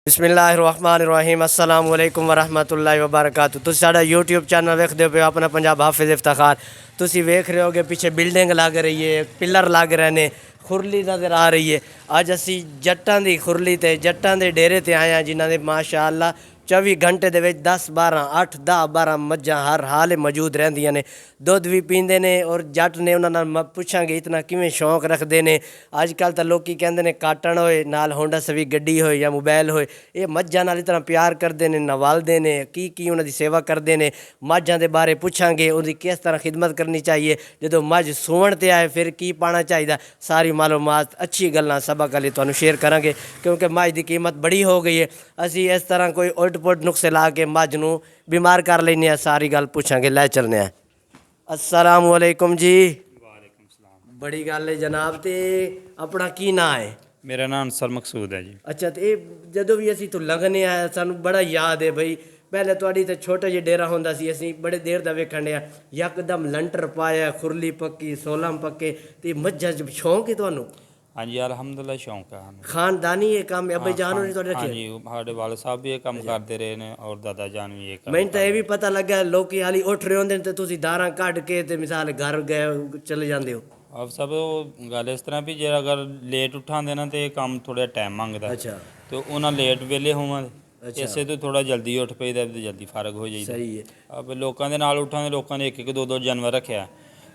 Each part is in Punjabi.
बिस्मिल्लाहिर्रहमानिर्रहीम अस्सलाम वालेकुम वरहमतुल्लाहि वबरकातुहू। तुसी साडा यूट्यूब चैनल वेखदे पे अपना पंजाब हाफिज़ इफ्तिखार। तुसी वेख रहे होगे पीछे बिल्डिंग लग रही है, पिलर लग रहे ने, खुरली नज़र आ रही है। अज असी जट्टां दी खुरली ते जट्टां दे डेरे ते आए हैं जिन्हां दे माशाअल्लाह 24 घंटे दे विच 10-12 8-10-12 मज्जां हर हाल मौजूद रहिंदियां ने, दुध भी पींदे ने। और जट ने उन्हां नाल पुछांगे इतना किवें शौक रखते ने। अजकल तो लोग कहते हैं काटण होए नाल होंडा सवी गड्डी होए या मोबाइल होए, ये मज्जां नाल इतना प्यार करते हैं, नवालते हैं, की उन्हां दी सेवा करते हैं। मज्जां दे बारे पुछांगे उनकी किस तरह खिदमत करनी चाहिए, जो मझ सूवण ते आए फिर की पाना चाहिए, सारी मालूमात अच्छी गल्लां सबक अली तुहानूं शेयर करांगे क्योंकि मझ की कीमत बड़ी हो गई है। असी इस तरह कोई उल्ट पुल्ट नुस्खे ला के मझ नूं बीमार कर लैने, सारी गल पुछांगे, लै चलने। अस्सलाम वालेकुम जी। वालेकुम सलाम। बड़ी गल है जनाब। ते अपना की नाम है? मेरा नाम अंसर मकसूद है जी। अच्छा, तो ये जो भी असी तो लगने आए सानू बड़ा याद है भाई, पहले थोड़ी तो छोटा जिहा डेरा होंदा सी, असी बड़े देर दा वेखण डे यकदम लंटर पाया, खुरली पक्की, सोलम पक्के, ते मज्जां च शौक है तुहानू? हाँ जी, अल्हम्दुलिल्लाह शौक है हमें। खानदानी ये काम अब्बे जान ने तुहाडे हाँ रखे? जी, हमारे वाले साहब भी ये काम करते रहे ने और दादा जान भी ये काम मैनू तो ये भी पता लगा लोग हाली उठ रहे होंदे ते तुसी दारां कढ के ते मिसाल घर गए चले जांदे हो। अब सब गल इस तरह भी जे अगर लेट उठांदे ना तो काम थोड़ा टाइम मंगदा, अच्छा तो उन्हें लेट वेले होवां अच्छा, इसे तो थोड़ा जल्दी उठ पईदा ते जल्दी फारग हो जाईदा। सही है। अब लोगों के नाल उठां दे, लोगों ने एक दो जानवर रखे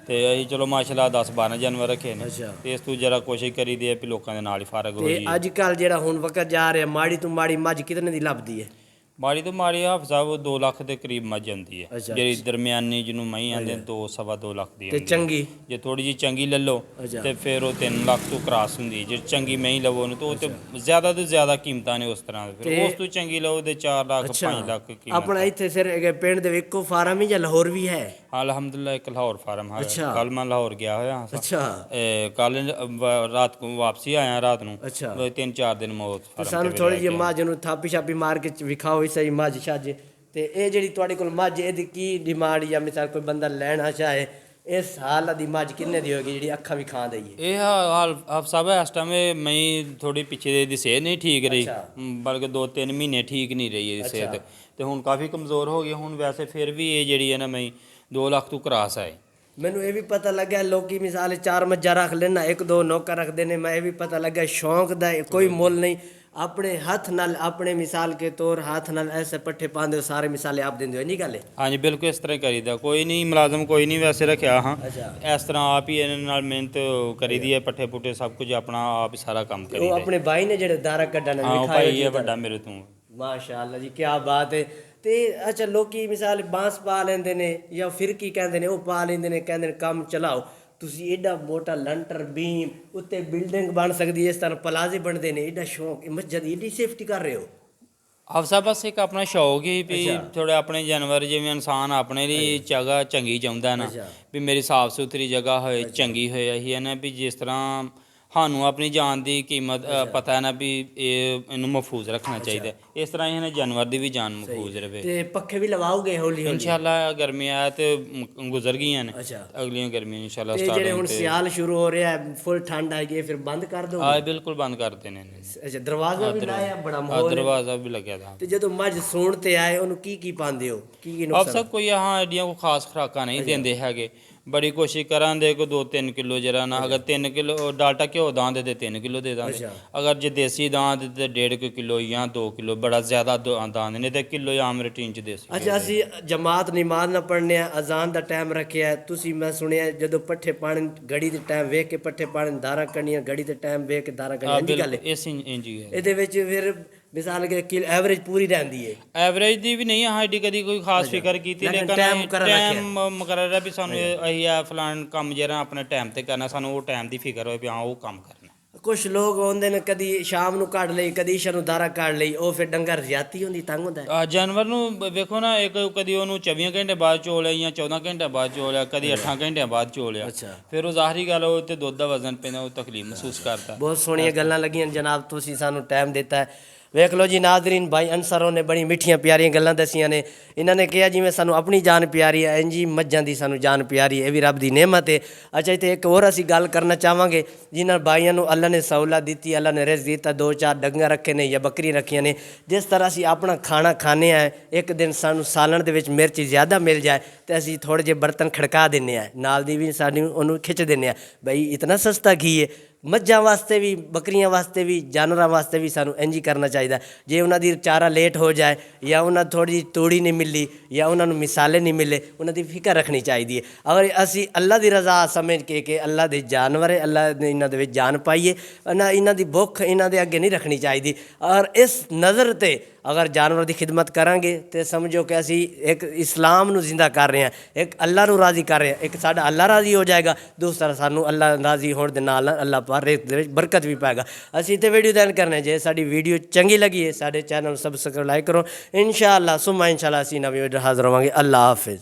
तो असीं चलो माशाअल्लाह 10-12 जानवर रखे ने, अच्छा, तो इस तू जरा कोशिश करी दी है भी लोगों के नाल ही फारग हो ते जाइए। अजकल जेड़ा हुण वक्त जा रहा माड़ी तो माड़ी मझ कितने दी लभदी है? माड़ी तो माड़ी हाफ साहब 2 ਲੱਖ ਦੇ ਕਰੀਬ ਮੱਝ ਆਉਂਦੀ ਹੈ, अच्छा ਜਿਹੜੀ ਦਰਮਿਆਨੀ ਜਿਹਨੂੰ ਮਹੀਂ ਆਂਦੇ 2-2.5 ਲੱਖ ਦੀ ते ਆਉਂਦੀ ਹੈ। चंगी? ਜੇ ਥੋੜੀ ਜੀ ਚੰਗੀ ਲੈ ਲਓ अच्छा ਤੇ ਫਿਰ ਉਹ 3 ਲੱਖ ਤੋਂ ਕ੍ਰਾਸ ਹੁੰਦੀ ਹੈ। ਜੇ ਚੰਗੀ ਮਹੀਂ ਲਵੋ ਉਹਨੂੰ ਤਾਂ ਉਹ ਤੇ ਜ਼ਿਆਦਾ ਤੋਂ ਜ਼ਿਆਦਾ ਕੀਮਤਾਂ ਨੇ ਉਸ ਤਰ੍ਹਾਂ ਦੇ, ਫਿਰ ਉਸ ਤੋਂ ਚੰਗੀ ਲਓ ਤੇ 4 ਲੱਖ अच्छा 5 ਲੱਖ ਕੀਮਤ। अपना इत्थे सिर पिंड दे इक्को फार्म ही या लाहौर भी है? ਅਲਹਮਦੁਲਿਲਾ ਇੱਕ ਲਾਹੌਰ ਫਾਰਮ ਹੈ। अच्छा ਕੱਲ ਮੈਂ ਲਾਹੌਰ ਗਿਆ ਹੋਇਆ ਹਾਂ। अच्छा ਕੱਲ ਰਾਤ ਨੂੰ ਵਾਪਸੀ ਆਇਆ ਰਾਤ ਨੂੰ, अच्छा 3-4 ਦਿਨ ਮੈਂ ਉਸ ਤੇ ਫਾਰਮ ਸਾਨੂੰ ਤੇ ਥੋੜੀ ਰਹਿ ਜਿਹੀ ਕੇ ਮੱਝ ਨੂੰ ਥਾਪੀ ਛਾਪੀ ਮਾਰ ਕੇ ਵਿਖਾਓ ਹੀ ਸਹੀ ਮੱਝ ਛੱਜ। ਤੇ ਇਹ ਜਿਹੜੀ ਤੁਹਾਡੇ ਕੋਲ ਮੱਝ ਇਹਦੀ ਕੀ ਡਿਮਾਂਡ ਜਾਂ ਮਿਸਾਲ ਕੋਈ ਬੰਦਾ ਲੈਣਾ ਚਾਹੇ ਇਸ ਹਾਲ ਦੀ ਮੱਝ ਕਿੰਨੇ ਦੀ ਹੋਏਗੀ ਜਿਹੜੀ ਅੱਖਾਂ ਵੀ ਖਾਂ ਦਈਏ? ਇਹ ਹਾਲ ਆਪ ਸਾਹਿਬ ਇਸ ਟਾਈਮ ਮੈਂ ਥੋੜੀ ਪਿੱਛੇ ਦੀ ਸਿਹਤ ਨਹੀਂ ਠੀਕ ਰਹੀ, ਅੱਛਾ ਬਲਕਿ 2-3 ਮਹੀਨੇ ਠੀਕ ਨਹੀਂ ਰਹੀ ਇਹਦੀ ਅੱਛਾ ਸਿਹਤ, ਤੇ ਹੁਣ ਕਾਫੀ ਕਮਜ਼ੋਰ ਹੋ ਗਈ। ਹੁਣ ਵੈਸੇ ਫਿਰ ਵੀ ਇਹ ਜਿਹੜੀ ਹੈ ਨਾ ਮੈਂ 2 ਲੱਖ ਤੋਂ ਕਰਾਸ ਆਏ। ਮੈਨੂੰ ਇਹ ਵੀ ਪਤਾ ਲੱਗਾ ਲੋਕੀ ਮਿਸਾਲ 4 ਮੱਝਾਂ ਰੱਖ ਲੈਣਾ, 1-2 ਨੌਕਰ ਰੱਖਦੇ ਨੇ। ਮੈਂ ਇਹ ਵੀ ਪਤਾ ਲੱਗਾ ਸ਼ੌਂਕ ਦਾ ਕੋਈ ਮੁੱਲ ਨਹੀਂ। अपने हथ नाल अपने मिसाल के तौर हाथ नाल ऐसे पट्ठे पांदे हो, सारे मिसाले आप देंदे हो, नहीं गल है? हाँ जी बिल्कुल इस तरह करीदा, कोई नहीं मुलाजम कोई नहीं वैसे रखा। हाँ अच्छा इस तरह आप ही इन्हां नाल मेहनत करी दी है, पट्ठे पुट्ठे सब कुछ अपना आप ही सारा काम वो करी अपने भाई ने जेड़े दारा कड्डा ने हाँ वो लिखाए भाई है बड़ा मेरे तू। माशाअल्लाह जी क्या बात है। ते अच्छा लोकी मिसाल बांस पा लेंदे ने या फिरकी कहंदे ने, वो पा लेंदे ने, कहंदे ने काम चलाओ। ਤੁਸੀਂ एडा मोटा लंटर बीम उत्ते बिल्डिंग बन सकती है, इस तरह प्लाजे बनते हैं, एडा शौक मस्जिद की एडी सेफ्टी कर रहे हो? ਆਪ ਸਾਹਿਬ ਬਸ ਇੱਕ ਆਪਣਾ ਸ਼ੌਕ ਹੀ ਵੀ ਅੱਛਾ ਥੋੜੇ ਆਪਣੇ ਜਾਨਵਰ ਜਿਵੇਂ ਇਨਸਾਨ ਆਪਣੇ ਲਈ ਜਗ੍ਹਾ ਚੰਗੀ ਚਾਹੁੰਦਾ ਨਾ, ਅੱਛਾ ਵੀ ਮੇਰੀ ਸਾਫ ਸੁਥਰੀ ਜਗ੍ਹਾ ਹੋਏ, ਚੰਗੀ ਹੋਏ। ਇਹੀ ਹੈ ਨਾ ਵੀ ਜਿਸ ਤਰ੍ਹਾਂ ਸਾਨੂੰ ਆਪਣੀ ਜਾਨ ਦੀ ਕੀਮਤ ਪਤਾ ਹੈ ਨਾ ਵੀ ਇਹਨੂੰ ਮਹਿਫੂਜ਼ ਰੱਖਣਾ ਚਾਹੀਦਾ, ਇਸ ਤਰ੍ਹਾਂ ਹੀ ਜਾਨਵਰ ਦੀ ਵੀ ਜਾਨ ਮਹਿਫੂਜ਼ ਰਹੇ। ਤੇ ਪੱਖੇ ਵੀ ਲਵਾਓਗੇ ਹੌਲੀ ਹੌਲੀ? ਇਨਸ਼ਾਅੱਲਾ ਗਰਮੀਆਂ ਆ ਤੇ ਗੁਜ਼ਰ ਗਈਆਂ ਨੇ, ਅੱਛਾ ਅਗਲੀਆਂ ਗਰਮੀਆਂ ਇਨਸ਼ਾਅੱਲਾ ਤੇ ਜਿਹੜੇ ਹੁਣ ਸਿਆਲ ਸ਼ੁਰੂ ਹੋ ਰਿਹਾ ਫੁੱਲ ਠੰਡ ਆ ਗਈ ਫਿਰ ਬੰਦ ਕਰ ਦੋਗੇ? ਹਾਂ ਬਿਲਕੁਲ ਬੰਦ ਕਰ ਦੇਣੇ ਨੇ। ਅੱਛਾ ਦਰਵਾਜ਼ਾ ਵੀ ਲਾਇਆ ਬੜਾ ਮਾਹੌਲ ਹੈ? ਦਰਵਾਜ਼ਾ ਵੀ ਲੱਗਿਆ ਦਾ। ਤੇ ਜਦੋਂ ਮੱਝ ਸੂਣ ਤੇ ਆਏ ਉਹਨੂੰ ਕੀ ਕੀ ਪਾਉਂਦੇ ਹੋ, ਕੀ ਕੀ ਆਪ ਨੁਕਸਾਨ? ਸਭ ਕੋਈ ਹਾਂ ਐਡੀਆਂ ਕੋਈ ਖਾਸ ਖੁਰਾਕਾਂ ਨਹੀਂ ਦਿੰਦੇ ਹੈਗੇ, ਬੜੀ ਕੋਸ਼ਿਸ਼ ਕਰਾਂਗੇ ਕੋਈ 2-3 ਕਿਲੋ ਜਰਾ ਨਾ, ਅਗਰ 3 ਕਿਲੋ ਡਾਲਟਾ ਘਿਓ ਦਾਂਦੇ ਤੇ 3 ਕਿਲੋ ਦੇ ਦਾਂਗੇ, ਅੱਛਾ ਅਗਰ ਜੇ ਦੇਸੀ ਦਾਂਦ ਤੇ 1.5 ਕਿਲੋ ਜਾਂ 2 ਕਿਲੋ, ਬੜਾ ਜ਼ਿਆਦਾ ਦਾਂਦੇ ਨੇ ਤੇ ਕਿਲੋ ਆਮ ਰੂਟੀਨ ਚ ਦੇਸੀ। ਅੱਛਾ ਅਸੀਂ ਜਮਾਤ ਨਮਾਜ਼ ਨਾ ਪੜ੍ਹਨੇ ਆ, ਅਜ਼ਾਨ ਦਾ ਟਾਈਮ ਰੱਖਿਆ ਹੈ। ਤੁਸੀਂ ਮੈਂ ਸੁਣਿਆ ਜਦੋਂ ਪੱਠੇ ਪਾਣੀ ਗੜੀ ਦੇ ਟਾਈਮ ਵੇਖ ਕੇ ਪੱਠੇ ਪਾਣੀ ਦਾਰਾਂ ਕੱਢਣੀਆਂ, ਗੜੀ ਦੇ ਟਾਈਮ ਵੇਖ ਕੇ ਦਾਰਾਂ ਕੱਢਣੀਆਂ, ਇੰਝ ਗੱਲ ਹੈ? ਇਸ ਇੰਜ ਹੀ ਹੈ। ਇਹਦੇ ਵਿੱਚ ਫਿਰ ਮਿਸਾਲ ਕਿ ਐਵਰੇਜ ਪੂਰੀ ਰਹਿੰਦੀ ਹੈ? ਐਵਰੇਜ ਦੀ ਵੀ ਨਹੀਂ ਸਾਡੀ ਕਦੀ ਕੋਈ ਖਾਸ ਫਿਕਰ ਕੀਤੀ, ਲੇਕਿਨ ਟਾਈਮ ਮੁਕਰਰ ਹੈ ਵੀ ਸਾਨੂੰ ਅਸੀਂ ਆ ਫਲਾਣ ਕੰਮ ਜਿਹੜਾ ਆਪਣੇ ਟਾਈਮ ਤੇ ਕਰਨਾ, ਸਾਨੂੰ ਉਹ ਟਾਈਮ ਦੀ ਫਿਕਰ ਹੋਏ ਵੀ ਹਾਂ ਉਹ ਕੰਮ ਕਰਨਾ। ਕੁਛ ਲੋਕ ਆਉਂਦੇ ਨੇ ਕਦੀ ਸ਼ਾਮ ਨੂੰ ਕੱਢ ਲਈ, ਕਦੀ ਇਸ਼ਾ ਨੂੰ ਦਾਰਾ ਕੱਢ ਲਈ, ਉਹ ਫਿਰ ਡੰਗਰ ਜ਼ਿਆਤੀ ਹੁੰਦੀ, ਤੰਗ ਹੁੰਦਾ? ਜਾਨਵਰ ਨੂੰ ਵੇਖੋ ਨਾ, ਇੱਕ ਕਦੀ ਉਹਨੂੰ 24 ਘੰਟੇ ਬਾਅਦ ਚੋ ਲਿਆ ਜਾਂ 14 ਘੰਟੇ ਬਾਅਦ ਚੋ ਲਿਆ, ਕਦੀ 8 ਘੰਟਿਆਂ ਬਾਅਦ ਚੋ ਲਿਆ, ਅੱਛਾ ਫਿਰ ਉਹ ਜ਼ਾਹਰੀ ਗੱਲ ਉਹ ਤੇ ਦੁੱਧ ਦਾ ਵਜ਼ਨ ਪੈਂਦਾ, ਉਹ ਤਕਲੀਫ ਮਹਿਸੂਸ ਕਰਦਾ। ਬਹੁਤ ਸੋਹਣੀਆਂ ਗੱਲਾਂ ਲੱਗੀਆਂ ਜਨਾਬ, ਤੁਸੀਂ ਸਾਨੂੰ ਟਾਈਮ ਦਿੱਤਾ ਹੈ। ਵੇਖ ਲਓ ਜੀ ਨਾਜ਼ਰੀਨ, ਭਾਈ ਅਨਸਰੋਂ ਨੇ ਬੜੀ ਮਿੱਠੀਆਂ ਪਿਆਰੀਆਂ ਗੱਲਾਂ ਦੱਸੀਆਂ ਨੇ। ਇਹਨਾਂ ਨੇ ਕਿਹਾ ਜਿਵੇਂ ਸਾਨੂੰ ਆਪਣੀ ਜਾਨ ਪਿਆਰੀ ਹੈ, ਇੰਝ ਹੀ ਮੱਝਾਂ ਦੀ ਸਾਨੂੰ ਜਾਨ ਪਿਆਰੀ ਹੈ, ਇਹ ਵੀ ਰੱਬ ਦੀ ਨਿਅਮਤ ਹੈ। ਅੱਛਾ ਇੱਥੇ ਇੱਕ ਹੋਰ ਅਸੀਂ ਗੱਲ ਕਰਨਾ ਚਾਹਾਂਗੇ, ਜਿਨ੍ਹਾਂ ਭਾਈਆਂ ਨੂੰ ਅੱਲਾ ਨੇ ਸਹੂਲਤ ਦਿੱਤੀ, ਅੱਲਾ ਨੇ ਰਿਜ਼ਕ ਦਿੱਤਾ, 2-4 ਡੰਗਰ ਰੱਖੇ ਨੇ ਜਾਂ ਬੱਕਰੀ ਰੱਖੀਆਂ ਨੇ, ਜਿਸ ਤਰ੍ਹਾਂ ਅਸੀਂ ਆਪਣਾ ਖਾਣਾ ਖਾਂਦੇ ਹਾਂ, ਇੱਕ ਦਿਨ ਸਾਨੂੰ ਸਾਲਣ ਦੇ ਵਿੱਚ ਮਿਰਚ ਜ਼ਿਆਦਾ ਮਿਲ ਜਾਏ ਤੇ ਅਸੀਂ ਥੋੜ੍ਹੇ ਜਿਹੇ ਬਰਤਨ ਖੜਕਾ ਦਿੰਦੇ ਹਾਂ, ਨਾਲ ਦੀ ਵੀ ਸਾਡੀ ਉਹਨੂੰ ਖਿੱਚ ਦਿੰਦੇ ਹਾਂ, ਬਈ ਇਤਨਾ ਸਸਤਾ ਘੀ ਹੈ। ਮੱਝਾਂ ਵਾਸਤੇ ਵੀ, ਬੱਕਰੀਆਂ ਵਾਸਤੇ ਵੀ, ਜਾਨਵਰਾਂ ਵਾਸਤੇ ਵੀ ਸਾਨੂੰ ਇੰਝ ਹੀ ਕਰਨਾ ਚਾਹੀਦਾ। ਜੇ ਉਹਨਾਂ ਦੀ ਚਾਰਾ ਲੇਟ ਹੋ ਜਾਏ ਜਾਂ ਉਹਨਾਂ ਥੋੜ੍ਹੀ ਜਿਹੀ ਤੂੜੀ ਨਹੀਂ ਮਿਲੀ ਜਾਂ ਉਹਨਾਂ ਨੂੰ ਮਿਸਾਲੇ ਨਹੀਂ ਮਿਲੇ, ਉਹਨਾਂ ਦੀ ਫਿਕਰ ਰੱਖਣੀ ਚਾਹੀਦੀ ਹੈ। ਅਗਰ ਅਸੀਂ ਅੱਲਾ ਦੀ ਰਜ਼ਾ ਸਮਝ ਕੇ ਅੱਲਾ ਦੇ ਜਾਨਵਰ ਹੈ, ਅੱਲਾ ਨੇ ਇਹਨਾਂ ਦੇ ਵਿੱਚ ਜਾਨ ਪਾਈਏ, ਇਹਨਾਂ ਦੀ ਭੁੱਖ ਇਹਨਾਂ ਦੇ ਅੱਗੇ ਨਹੀਂ ਰੱਖਣੀ ਚਾਹੀਦੀ। ਔਰ ਇਸ ਨਜ਼ਰ 'ਤੇ ਅਗਰ ਜਾਨਵਰ ਦੀ ਖਿਦਮਤ ਕਰਾਂਗੇ ਤਾਂ ਸਮਝੋ ਕਿ ਅਸੀਂ ਇੱਕ ਇਸਲਾਮ ਨੂੰ ਜ਼ਿੰਦਾ ਕਰ ਰਹੇ ਹਾਂ, ਇੱਕ ਅੱਲਾ ਨੂੰ ਰਾਜ਼ੀ ਕਰ ਰਹੇ ਹਾਂ। ਇੱਕ ਸਾਡਾ ਅੱਲਾ ਰਾਜ਼ੀ ਹੋ ਜਾਏਗਾ, ਦੂਸਰਾ ਸਾਨੂੰ ਅੱਲਾ ਰਾਜ਼ੀ ਹੋਣ ਦੇ ਨਾਲ ਅੱਲਾ ਪਾਕ ਰਿਜ਼ਕ ਦੇ ਵਿੱਚ ਬਰਕਤ ਵੀ ਪਾਏਗਾ। ਅਸੀਂ ਤੇ ਵੀਡੀਓ ਦੇਣ ਕਰਨੇ, ਜੇ ਸਾਡੀ ਵੀਡੀਓ ਚੰਗੀ ਲੱਗੀ ਹੈ ਸਾਡੇ ਚੈਨਲ ਨੂੰ ਸਬਸਕ੍ਰਾਈਬ ਲਾਈਕ ਕਰੋ। ਇਨਸ਼ਾ ਅੱਲਾ ਸੁਮਾ ਇਨਸ਼ਾ ਅੱਲਾ ਅਸੀਂ ਨਵੀਂ ਵੀਡੀਓ ਹਾਜ਼ਰ ਹੋਵਾਂਗੇ। ਅੱਲਾ ਹਾਫਿਜ਼।